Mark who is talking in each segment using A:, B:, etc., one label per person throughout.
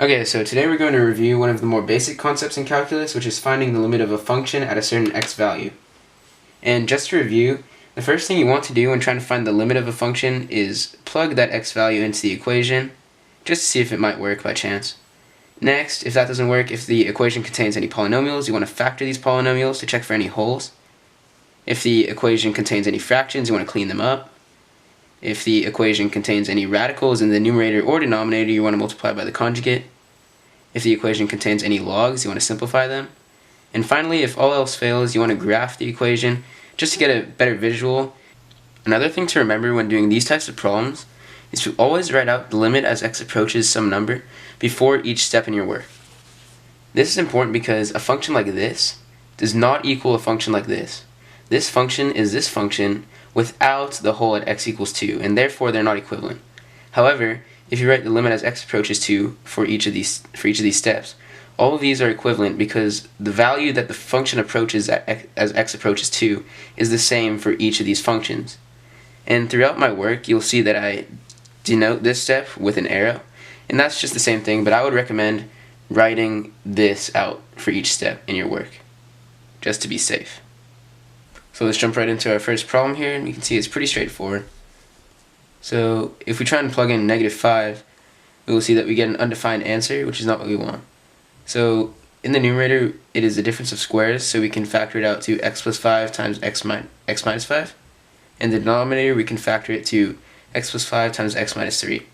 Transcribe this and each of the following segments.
A: Okay, so today we're going to review one of the more basic concepts in calculus, which is finding the limit of a function at a certain x value. And just to review, the first thing you want to do when trying to find the limit of a function is plug that x value into the equation, just to see if it might work by chance. Next, if that doesn't work, if the equation contains any polynomials, you want to factor these polynomials to check for any holes. If the equation contains any fractions, you want to clean them up. If the equation contains any radicals in the numerator or denominator, you want to multiply by the conjugate. If the equation contains any logs, you want to simplify them. And finally, if all else fails, you want to graph the equation just to get a better visual. Another thing to remember when doing these types of problems is to always write out the limit as x approaches some number before each step in your work. This is important because a function like this does not equal a function like this. This function is this function without the hole at x equals 2, and therefore they're not equivalent. However, if you write the limit as x approaches 2 for each of these steps, all of these are equivalent because the value that the function approaches as x approaches 2 is the same for each of these functions. And throughout my work, you'll see that I denote this step with an arrow, and that's just the same thing, but I would recommend writing this out for each step in your work, just to be safe. So let's jump right into our first problem here, and you can see it's pretty straightforward. So if we try and plug in -5, we will see that we get an undefined answer, which is not what we want. So in the numerator, it is the difference of squares, so we can factor it out to x plus 5 times x minus 5. In the denominator, we can factor it to x plus 5 times x minus 3.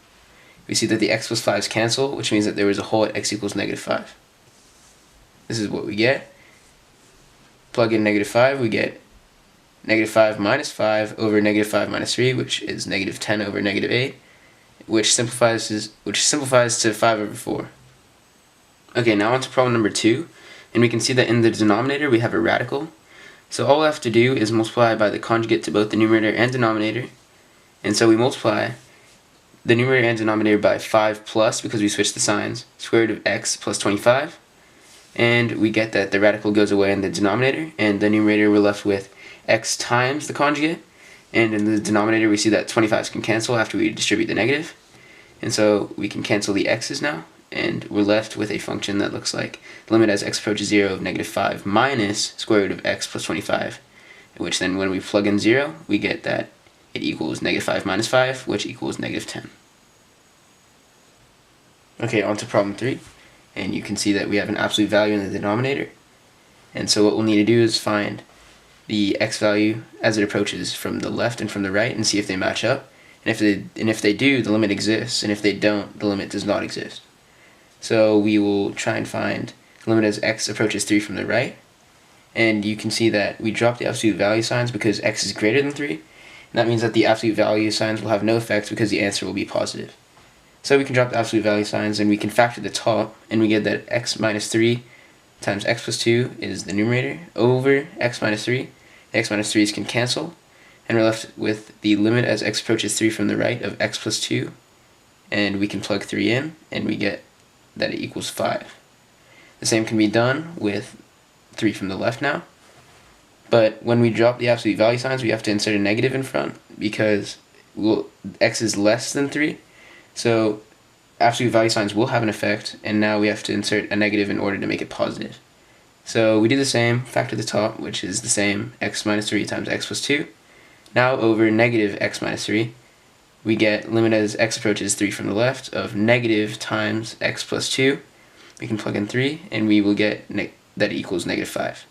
A: We see that the x plus 5's cancel, which means that there is a hole at x equals -5. This is what we get. Plug in -5, we get -5 minus 5 over -5 minus 3, which is -10 over -8, which simplifies to 5 over 4. Okay, now on to problem number 2, and we can see that in the denominator we have a radical. So all we have to do is multiply by the conjugate to both the numerator and denominator, and so we multiply the numerator and denominator by 5 plus, because we switched the signs, square root of x plus 25, and we get that the radical goes away in the denominator, and the numerator we're left with x times the conjugate, and in the denominator we see that 25's can cancel after we distribute the negative, and so we can cancel the x's now, and we're left with a function that looks like the limit as x approaches 0 of -5 minus square root of x plus 25, which then when we plug in 0, we get that it equals -5 minus 5, which equals -10. Okay, on to problem 3, and you can see that we have an absolute value in the denominator, and so what we'll need to do is find the x value as it approaches from the left and from the right and see if they match up, and if they do, the limit exists, and if they don't, the limit does not exist. So we will try and find the limit as x approaches 3 from the right, and you can see that we drop the absolute value signs because x is greater than 3, and that means that the absolute value signs will have no effect because the answer will be positive. So we can drop the absolute value signs and we can factor the top, and we get that x minus 3 times x plus 2 is the numerator over x minus 3. The x minus 3's can cancel, and we're left with the limit as x approaches 3 from the right of x plus 2, and we can plug 3 in, and we get that it equals 5. The same can be done with 3 from the left now, but when we drop the absolute value signs, we have to insert a negative in front because x is less than 3, so absolute value signs will have an effect, and now we have to insert a negative in order to make it positive. So we do the same, factor the top, which is the same, x minus 3 times x plus 2. Now over negative x minus 3, we get limit as x approaches 3 from the left of negative times x plus 2. We can plug in 3, and we will get that it equals -5.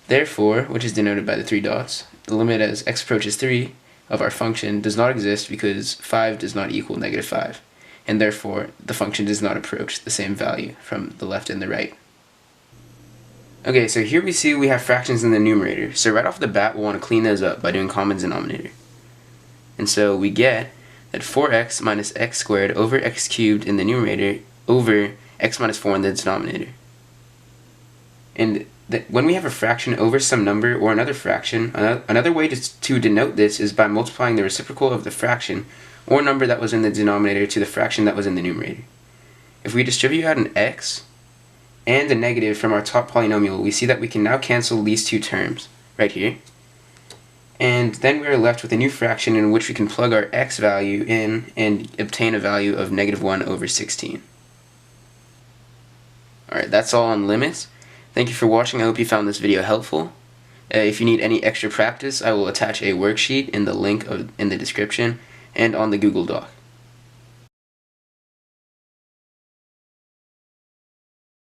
A: Therefore, which is denoted by the 3 dots, the limit as x approaches 3 of our function does not exist because 5 does not equal -5, and therefore the function does not approach the same value from the left and the right. Okay, so here we see we have fractions in the numerator, so right off the bat we'll want to clean those up by doing common denominator. And so we get that 4x minus x squared over x cubed in the numerator over x minus 4 in the denominator. And when we have a fraction over some number or another fraction, another way to denote this is by multiplying the reciprocal of the fraction or number that was in the denominator to the fraction that was in the numerator. If we distribute out an x and a negative from our top polynomial, we see that we can now cancel these two terms right here, and then we are left with a new fraction in which we can plug our x value in and obtain a value of -1 over 16. Alright, that's all on limits. Thank you for watching. I hope you found this video helpful. If you need any extra practice, I will attach a worksheet in the link in the description and on the Google Doc.